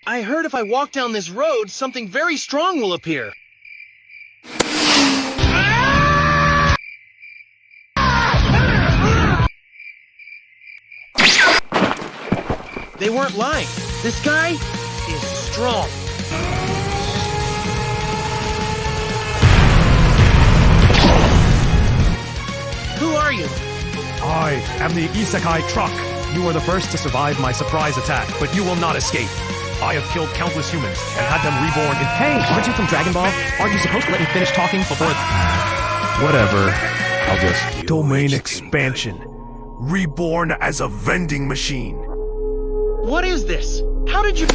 I heard if I walk down this road, something very strong will appear. They weren't lying. This guy is strong. Who are you? I am the Isekai Truck. You are the first to survive my surprise attack, but you will not escape. I have killed countless humans and had them reborn in... Hey, aren't you from Dragon Ball? Aren't you supposed to let me finish talking before... Whatever. I'll just... Domain expansion. Reborn as a vending machine. What is this? How did you...